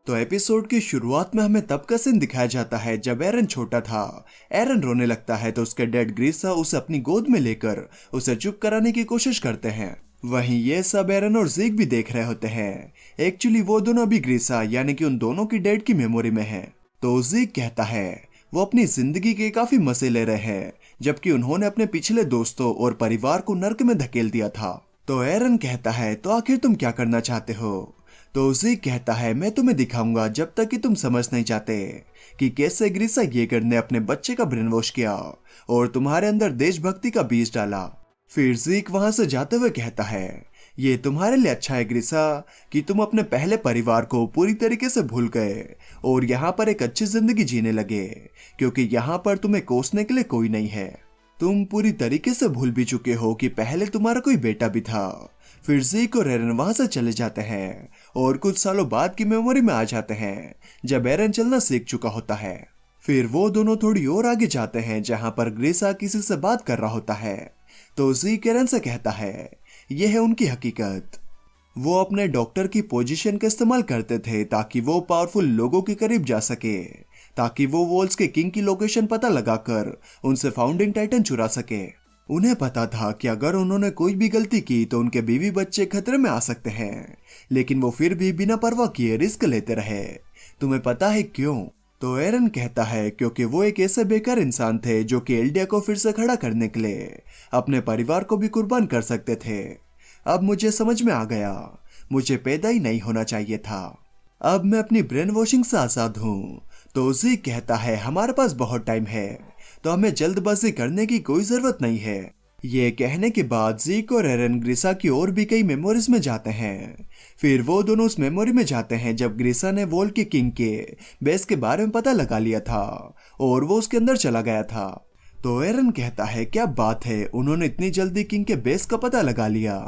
तो एपिसोड की शुरुआत में हमें तब का सीन दिखाया जाता है जब एरन छोटा था। एरन रोने लगता है तो उसके डैड ग्रीसा उसे अपनी गोद में लेकर उसे चुप कराने की कोशिश करते हैं। वहीं ये सब एरन और ज़ीक भी देख रहे होते हैं। एक्चुअली वो दोनों अभी ग्रीसा यानी कि उन दोनों की डैड की मेमोरी में है। तो ज़ीक कहता है वो अपनी जिंदगी के काफी मजे ले रहे हैं, जबकि उन्होंने अपने पिछले दोस्तों और परिवार को नर्क में धकेल दिया था। तो एरन कहता है तो आखिर तुम क्या करना चाहते हो। तो ज़ीक कहता है मैं तुम्हें दिखाऊंगा जब तक कि तुम समझ नहीं जाते कि कैसे ग्रीसा येगर ने अपने बच्चे का ब्रेन वॉश किया और तुम्हारे अंदर देशभक्ति का बीज डाला। फिर ज़ीक वहां से जाते हुए कहता है ये तुम्हारे लिए अच्छा है ग्रीसा कि तुम अपने पहले परिवार को पूरी तरीके से भूल गए और यहाँ पर एक अच्छी जिंदगी जीने लगे, क्योंकि यहाँ पर तुम्हें कोसने के लिए कोई नहीं है। तुम पूरी तरीके से भूल भी चुके हो कि पहले तुम्हारा कोई बेटा भी था। फिर ज़ीक और एरन वहां से चले जाते हैं और कुछ सालों बाद की मेमोरी में आ जाते हैं जब एरन चलना सीख चुका होता है। फिर वो दोनों थोड़ी और आगे जाते हैं जहां पर ग्रीसा किसी से बात कर रहा होता है। तो ज़ीक एरन से कहता है यह है उनकी हकीकत। वो अपने डॉक्टर की पोजीशन का इस्तेमाल करते थे ताकि वो पावरफुल लोगों के करीब जा सके, ताकि वो वॉल्स के किंग की लोकेशन पता लगाकर उनसे फाउंडिंग टाइटन चुरा सके। उन्हें पता था कि अगर उन्होंने कोई भी गलती की तो उनके बीवी बच्चे खतरे में आ सकते हैं, लेकिन वो फिर भी बिना परवाह किए रिस्क लेते रहे। तुम्हें पता है क्यों। तो एरन कहता है क्योंकि वो एक ऐसे बेकार इंसान थे जो कि एल्डिया को फिर से खड़ा करने के लिए अपने परिवार को भी कुर्बान कर सकते थे। अब मुझे समझ में आ गया, मुझे पैदा ही नहीं होना चाहिए था। अब मैं अपनी ब्रेन वॉशिंग से आजाद हूँ। तो ज़ीक कहता है हमारे पास बहुत टाइम है, तो हमें जल्दबाजी करने की कोई जरूरत नहीं है। ये कहने के बाद ज़ीक और एरन ग्रीसा की और भी कई मेमोरीज में जाते हैं। फिर वो दोनों उस मेमोरी में जाते हैं जब ग्रीसा ने वॉल के किंग के बेस के बारे में पता लगा लिया था और वो उसके अंदर चला गया था। तो एरन कहता है क्या बात है, उन्होंने इतनी जल्दी किंग के बेस का पता लगा लिया।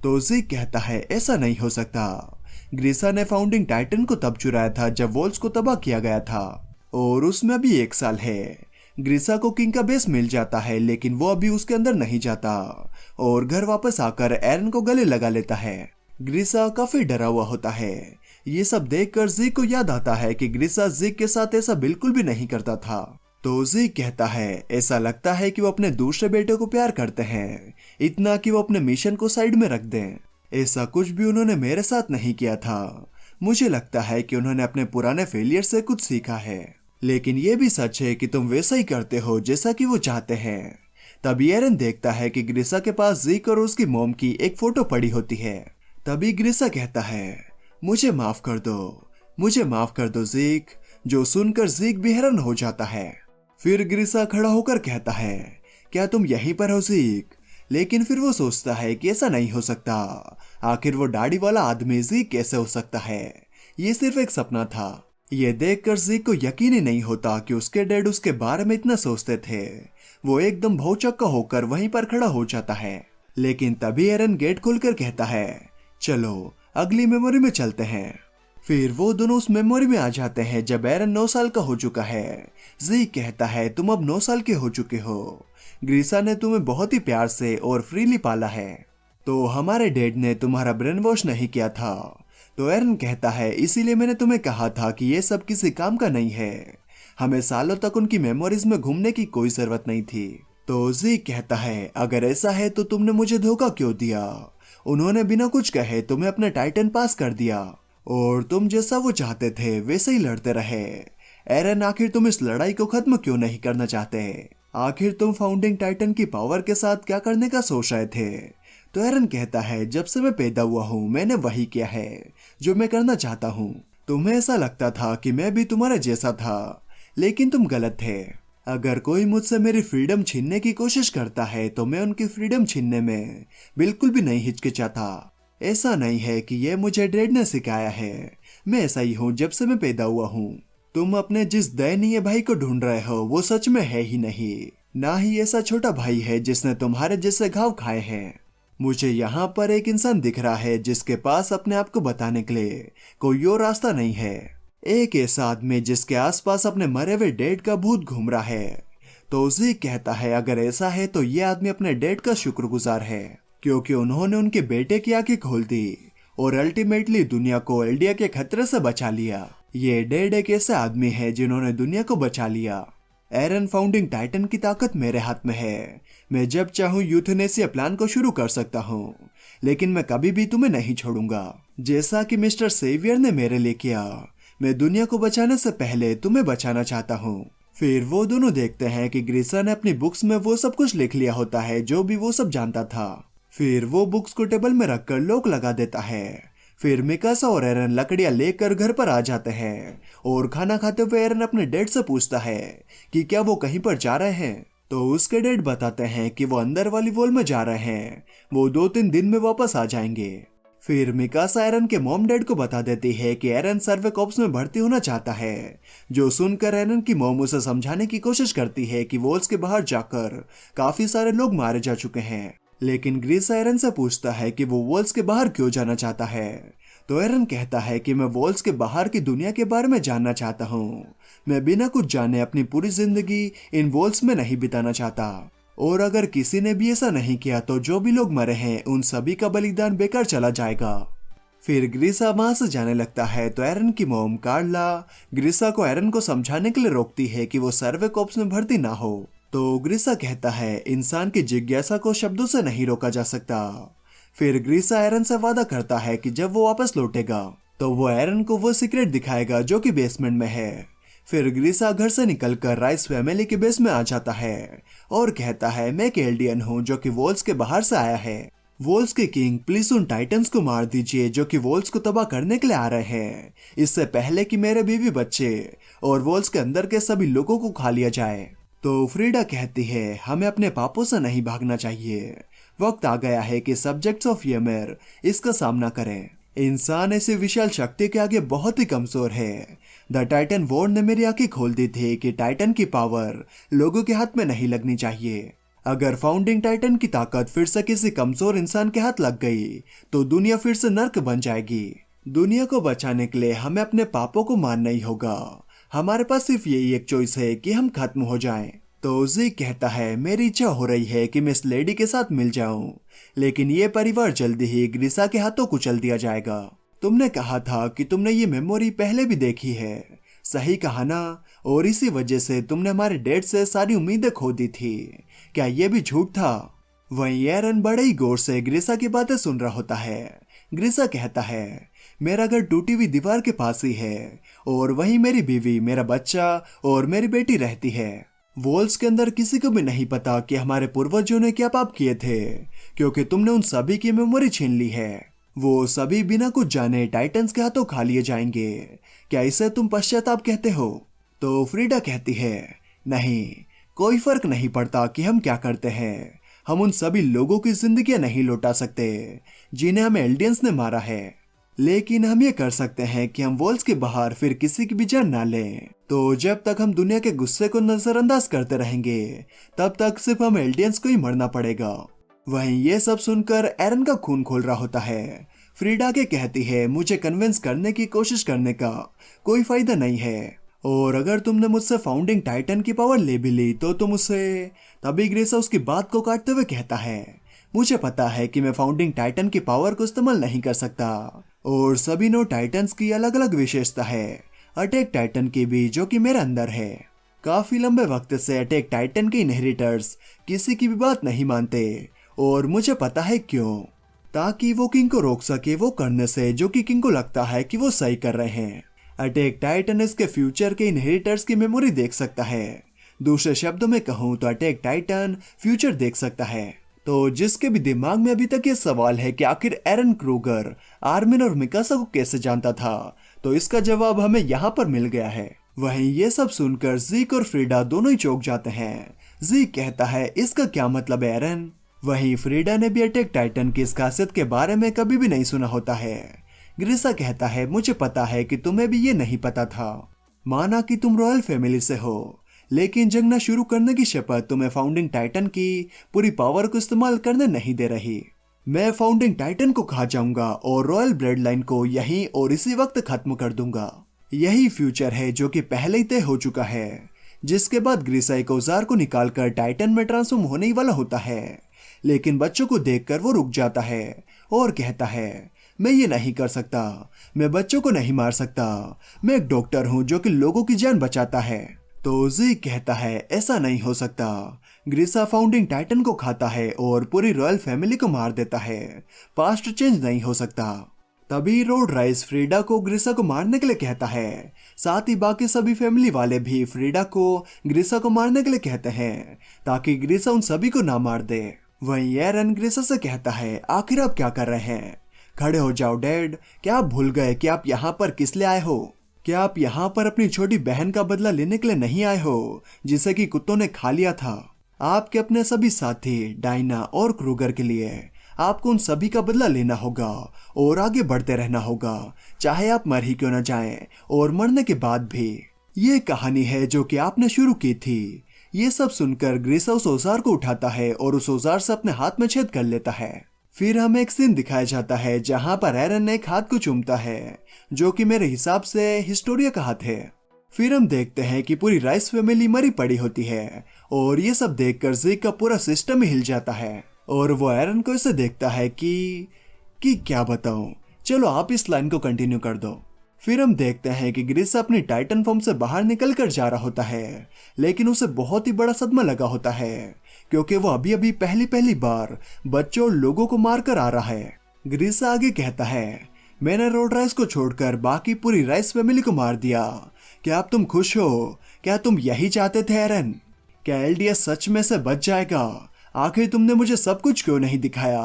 तो ज़ीक कहता है ऐसा नहीं हो सकता। ग्रीसा ने फाउंडिंग टाइटन को तब चुराया था जब वॉल्स को तबाह किया गया था और उसमें अभी 1 साल है। ग्रीसा को किंग का बेस मिल जाता है लेकिन वो अभी उसके अंदर नहीं जाता और घर वापस आकर एरन को गले लगा लेता है। ग्रीसा काफी डरा हुआ होता है। ये सब देखकर ज़ीक को याद आता है कि ग्रीसा ज़ीक के साथ ऐसा बिल्कुल भी नहीं करता था। तो ज़ीक कहता है ऐसा लगता है कि वो अपने दूसरे बेटे को प्यार करते हैं, इतना कि वो अपने मिशन को साइड में रख दें। ऐसा कुछ भी उन्होंने मेरे साथ नहीं किया था। मुझे लगता है कि उन्होंने अपने पुराने फेलियर से कुछ सीखा है, लेकिन ये भी सच है कि तुम वैसा ही करते हो जैसा कि वो चाहते हैं। तभी एरन देखता है कि ग्रीसा के पास ज़ीक और उसकी मॉम की एक फोटो पड़ी होती है। तभी ग्रीसा कहता है मुझे माफ कर दो, मुझे माफ कर दो ज़ीक, जो सुनकर ज़ीक भी हैरान हो जाता है। फिर ग्रीसा खड़ा होकर कहता है क्या तुम यहीं पर हो ज़ीक। लेकिन फिर वो सोचता है कि ऐसा नहीं हो सकता, आखिर वो दाढ़ी वाला आदमी ज़ीक कैसे हो सकता है, ये सिर्फ एक सपना था। ये देखकर ज़ीक को यकीन ही नहीं होता कि उसके डैड उसके बारे में इतना सोचते थे। वो एकदम भौचक्का होकर वहीं पर खड़ा हो जाता है। लेकिन तभी एरन गेट खोलकर कहता है चलो अगली मेमोरी में चलते हैं। फिर वो दोनों उस मेमोरी में आ जाते हैं जब एरन 9 साल का हो चुका है। ज़ीक कहता है तुम अब 9 साल के हो चुके हो। ग्रीसा ने तुम्हें बहुत ही प्यार से और फ्रीली पाला है, तो हमारे डैड ने तुम्हारा ब्रेन वॉश नहीं किया था। तो एरन कहता है इसीलिए मैंने तुम्हें कहा था कि ये सब किसी काम का नहीं है, हमें सालों तक उनकी मेमोरीज में घूमने की कोई जरूरत नहीं थी। तो ज़ीक कहता है अगर ऐसा है तो तुमने मुझे धोखा क्यों दिया। उन्होंने बिना कुछ कहे तुम्हें अपने टाइटन पास कर दिया और तुम जैसा वो चाहते थे वैसे ही लड़ते रहे। एरन आखिर तुम इस लड़ाई को खत्म क्यों नहीं करना चाहते, आखिर तुम फाउंडिंग टाइटन की पावर के साथ क्या करने का सोच रहे थे। तो एरन कहता है जब से मैं पैदा हुआ हूँ मैंने वही किया है जो मैं करना चाहता हूँ। तुम्हें ऐसा लगता था कि मैं भी तुम्हारे जैसा था, लेकिन तुम गलत थे। अगर कोई मुझसे मेरी फ्रीडम छीनने की कोशिश करता है तो मैं उनकी फ्रीडम छीनने में बिल्कुल भी नहीं हिचकिचाता। ऐसा नहीं है कि ये मुझे डैड ने सिखाया है, मैं ऐसा ही हूँ जब से मैं पैदा हुआ हूँ। तुम अपने जिस दयनीय भाई को ढूंढ रहे हो वो सच में है ही नहीं, ना ही ऐसा छोटा भाई है जिसने तुम्हारे जैसे घाव खाए हैं। मुझे यहाँ पर एक इंसान दिख रहा है जिसके पास अपने आप को बताने के लिए कोई और रास्ता नहीं है, एक ऐसा आदमी जिसके आसपास अपने मरे हुए डैड का भूत घूम रहा है। तो ज़ीक कहता है अगर ऐसा है तो ये आदमी अपने डैड का शुक्रगुजार है, क्योंकि उन्होंने उनके बेटे की आंखें खोल दी और अल्टीमेटली दुनिया को एल्डिया के खतरे से बचा लिया। ये डेड एक ऐसे आदमी है जिन्होंने दुनिया को बचा लिया। एरन, फाउंडिंग टाइटन की ताकत मेरे हाथ में है। मैं जब चाहूँ यूथनेसिया प्लान को शुरू कर सकता हूँ, लेकिन मैं कभी भी तुम्हें नहीं छोड़ूंगा, जैसा कि मिस्टर सेवियर ने मेरे लिए किया। मैं दुनिया को बचाने से पहले तुम्हें बचाना चाहता हूँ। फिर वो दोनों देखते हैं कि ग्रीसा ने अपनी बुक्स में वो सब कुछ लिख लिया होता है जो भी वो सब जानता था। फिर वो बुक्स को टेबल में रखकर लॉक लगा देता है। फिर मिकासा और एरन लकड़ियां लेकर घर पर आ जाते हैं और खाना खाते हुए एरन अपने डैड से पूछता है कि क्या वो कहीं पर जा रहे हैं। तो उसके डैड बताते हैं कि वो अंदर वाली वॉल में जा रहे हैं, वो 2-3 दिन में वापस आ जाएंगे। फिर मिकासा एरन के मॉम डैड को बता देती है कि एरन सर्वे कॉर्प्स में भर्ती होना चाहता है, जो सुनकर एरन की मॉम उसे समझाने की कोशिश करती है कि वॉल्स के बाहर जाकर काफी सारे लोग मारे जा चुके हैं। लेकिन ग्रीसा एरन से पूछता है कि वो वॉल्स के बाहर क्यों जाना चाहता है। तो एरन कहता है कि मैं वॉल्स के बाहर की दुनिया के बारे में जानना चाहता हूँ। मैं बिना कुछ जाने अपनी पूरी जिंदगी इन वॉल्स में नहीं बिताना चाहता, और अगर किसी ने भी ऐसा नहीं किया तो जो भी लोग मरे हैं उन सभी का बलिदान बेकार चला जाएगा। फिर ग्रीसा वहां से जाने लगता है तो एरन की मॉम कार्ला ग्रीसा को एरन को समझाने के लिए रोकती है कि वो सर्वे कॉर्प्स में भर्ती ना हो। तो ग्रीसा कहता है इंसान की जिज्ञासा को शब्दों से नहीं रोका जा सकता। फिर ग्रीसा एरन से वादा करता है कि जब वो वापस लौटेगा तो वो एरन को वो सीक्रेट दिखाएगा जो कि बेसमेंट में है। फिर ग्रीसा घर से निकलकर राइस फैमिली के बेस में आ जाता है और कहता है मैं एक एल्डियन हूँ जो कि वॉल्स के बाहर से आया है। वॉल्स के किंग प्लीज उन टाइटन्स को मार दीजिए जो कि वॉल्स को तबाह करने के लिए आ रहे हैं, इससे पहले कि मेरे बीवी बच्चे और वॉल्स के अंदर के सभी लोगों को खा लिया जाए। तो फ्रीडा कहती है हमें अपने पापों से नहीं भागना चाहिए, वक्त आ गया है कि सब्जेक्ट्स ऑफ ymir इसका सामना करें। इंसान ऐसी विशाल शक्ति के आगे बहुत ही कमजोर है। द टाइटन वॉर ने मेरी आंखें खोल दी थी कि टाइटन की पावर लोगों के हाथ में नहीं लगनी चाहिए। अगर फाउंडिंग टाइटन की ताकत फिर से किसी कमजोर इंसान के हाथ लग गई तो दुनिया फिर से नर्क बन जाएगी। दुनिया को बचाने के लिए हमें अपने पापों को मानना ही होगा। हमारे पास सिर्फ यही एक चॉइस है कि हम खत्म हो जाएं। तो ज़ीक कहता है मेरी इच्छा हो रही है कि मैं इस लेडी के साथ मिल जाऊं, लेकिन ये परिवार जल्दी ही ग्रीसा के हाथों कुचल दिया जाएगा। तुमने कहा था कि तुमने ये मेमोरी पहले भी देखी है, सही कहा ना? और इसी वजह से तुमने हमारे डैड से सारी उम्मीदें खो दी थी, क्या ये भी झूठ था? वहीं एरन बड़े ही गौर से ग्रीसा की बातें सुन रहा होता है। ग्रीसा कहता है मेरा घर टूटी हुई दीवार के पास ही है और वहीं मेरी बीवी, मेरा बच्चा और मेरी बेटी रहती है। वॉल्स के अंदर किसी को भी नहीं पता कि हमारे पूर्वजों ने क्या पाप किए थे, क्योंकि तुमने उन सभी की मेमोरी छीन ली है। वो सभी बिना कुछ जाने टाइटन्स के हाथों खा लिए जाएंगे। क्या इसे तुम पश्चाताप कहते हो? तो फ्रीडा कहती है नहीं, कोई फर्क नहीं पड़ता कि हम क्या करते हैं, हम उन सभी लोगों की जिंदगियां नहीं लौटा सकते जिन्हें हमें एल्डियंस ने मारा है, लेकिन हम ये कर सकते हैं कि हम वॉल्स के बाहर फिर किसी की भी जान ना लें। तो जब तक हम दुनिया के गुस्से को नजरअंदाज करते रहेंगे तब तक सिर्फ हम एल्डियंस को ही मरना पड़ेगा। वहीं ये सब सुनकर एरन का खून खोल रहा होता है। फ्रीडा के कहती है मुझे कन्विंस करने की कोशिश करने का कोई फायदा नहीं है, और अगर तुमने मुझसे फाउंडिंग टाइटन की पावर ले भी ली तो तुम उसे। तभी ग्रेसा उसकी बात को काटते हुए कहता है मुझे पता है कि मैं फाउंडिंग टाइटन की पावर को इस्तेमाल नहीं कर सकता, और सभी नो टाइटन्स की अलग अलग विशेषता है, अटैक टाइटन की भी जो कि मेरे अंदर है। काफी लंबे वक्त से अटैक टाइटन के इनहेरिटर्स किसी की भी बात नहीं मानते, और मुझे पता है क्यों, ताकि वो किंग को रोक सके वो करने से जो कि किंग को लगता है कि वो सही कर रहे हैं। अटैक टाइटन इसके फ्यूचर के इनहेरिटर्स की मेमोरी देख सकता है। दूसरे शब्दों में कहूँ तो अटैक टाइटन फ्यूचर देख सकता है। तो जिसके भी दिमाग में अभी तक ये सवाल है कि आखिर एरन क्रूगर आर्मिन और मिकासा को कैसे जानता था, तो इसका जवाब हमें यहाँ पर मिल गया है। वहीं ये सब सुनकर ज़ीक और फ्रीडा दोनों ही चौंक जाते हैं। ज़ीक कहता है इसका क्या मतलब है एरन? वहीं फ्रीडा ने भी अटैक टाइटन की इस खासियत के बारे में कभी भी नहीं सुना होता है। ग्रीसा कहता है मुझे पता है कि तुम्हें भी ये नहीं पता था, माना कि तुम रॉयल फैमिली से हो, लेकिन जंगना शुरू करने की शपथ तुम्हें फाउंडिंग टाइटन की पूरी पावर को इस्तेमाल करने नहीं दे रही। मैं फाउंडिंग टाइटन को खा जाऊंगा और रॉयल ब्लड लाइन को यहीं और इसी वक्त खत्म कर दूंगा। यही फ्यूचर है जो कि पहले ही तय हो चुका है। जिसके बाद ग्रीसा एक औजार को निकालकर टाइटन में ट्रांसफॉर्म होने ही वाला होता है, लेकिन बच्चों को देखकर वो रुक जाता है और कहता है मैं ये नहीं कर सकता, मैं बच्चों को नहीं मार सकता, मैं एक डॉक्टर हूँ जो कि लोगों की जान बचाता है। तो ज़ीक कहता है ऐसा नहीं हो सकता। ग्रिसा फाउंडिंग टाइटन को खाता है और पूरी रॉयल फैमिली को मार देता है। पास्ट चेंज नहीं हो सकता। तभी रोड राइस फ्रीडा को ग्रिसा को मारने के लिए कहता है। साथ ही बाकी सभी फैमिली वाले भी फ्रीडा को ग्रिसा को मारने के लिए कहते हैं ताकि ग्रिसा उन सभी को ना मार दे। वहीं एरन ग्रिसा से कहता है आखिर आप क्या कर रहे हैं? खड़े हो जाओ डैड। क्या आप भूल गए कि आप यहाँ पर किस लिए आए हो? क्या आप यहाँ पर अपनी छोटी बहन का बदला लेने के लिए नहीं आए हो जिसे कि कुत्तों ने खा लिया था? आपके अपने सभी साथी डायना और क्रूगर के लिए आपको उन सभी का बदला लेना होगा और आगे बढ़ते रहना होगा, चाहे आप मर ही क्यों न जाएं और मरने के बाद भी। ये कहानी है जो कि आपने शुरू की थी। ये सब सुनकर ग्रिसा उस औजार को उठाता है और उस औजार से अपने हाथ में छेद कर लेता है। फिर हमें एक सीन दिखाया जाता है जहां पर एरन एक हाथ को चूमता है जो कि मेरे हिसाब से हिस्टोरिया का हाथ है। फिर हम देखते हैं कि पूरी राइस फैमिली मरी पड़ी होती है और ये सब देखकर ज़ीक का पूरा सिस्टम ही हिल जाता है और वो एरन को इसे देखता है कि क्या बताऊं। चलो आप इस लाइन को कंटिन्यू कर दो। फिर हम देखते हैं कि ग्रिसा अपनी टाइटन फॉर्म से बाहर निकल कर जा रहा होता है, लेकिन उसे बहुत ही बड़ा सदमा लगा होता है क्योंकि वो अभी अभी पहली बार बच्चों और लोगों को मार कर आ रहा है। ग्रिसा आगे कहता है मैंने रोड राइस को छोड़कर बाकी पूरी राइस फैमिली को मार दिया। क्या अब तुम खुश हो? क्या तुम यही चाहते थे एरन? क्या एलडीएस सच में से बच जाएगा? आखिर तुमने मुझे सब कुछ क्यों नहीं दिखाया?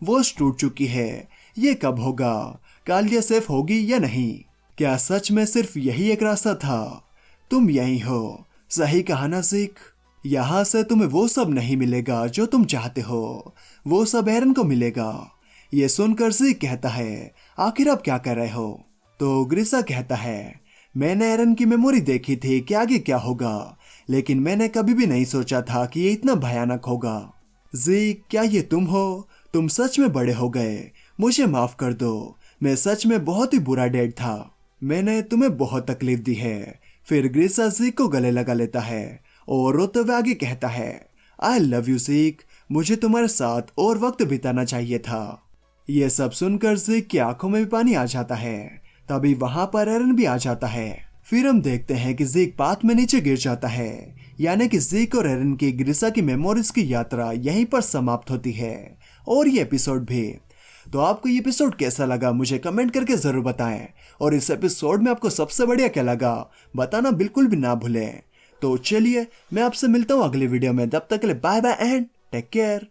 वो टूट चुकी है, ये कब होगा? कालिया सेफ होगी या नहीं? क्या सच में सिर्फ यही एक रास्ता था? तुम यही हो, सही कहा ना ज़ीक? यहाँ से तुम्हें वो सब नहीं मिलेगा जो तुम चाहते हो, वो सब एरन को मिलेगा। ये सुनकर ज़ीक कहता है आखिर आप क्या कर रहे हो? तो ग्रिसा कहता है मैंने एरन की मेमोरी देखी थी कि आगे क्या होगा, लेकिन मैंने कभी भी नहीं सोचा था कि ये इतना भयानक होगा। ज़ीक क्या ये तुम हो? तुम सच में बड़े हो गए। मुझे माफ कर दो, मैं सच में बहुत ही बुरा डैड था। मैंने तुम्हें बहुत तकलीफ दी है। फिर ग्रिसा ज़ीक को गले लगा लेता है और रोते हुए आगे कहता है आई लव यू ज़ीक, मुझे तुम्हारे साथ और वक्त बिताना चाहिए था। ये सब सुनकर ज़ीक की आंखों में भी पानी आ जाता है। तभी वहां पर एरन भी आ जाता है। फिर हम देखते हैं कि ज़ीक पाथ में नीचे गिर जाता है, यानी कि ज़ीक और एरन की ग्रिसा की मेमोरीज की यात्रा यहीं पर समाप्त होती है और ये एपिसोड भी। तो आपको ये एपिसोड कैसा लगा मुझे कमेंट करके जरूर बताएं और इस एपिसोड में आपको सबसे बढ़िया क्या लगा बताना बिल्कुल भी ना भूलें। तो चलिए मैं आपसे मिलता हूँ अगली वीडियो में, तब तक के लिए bye bye and take care.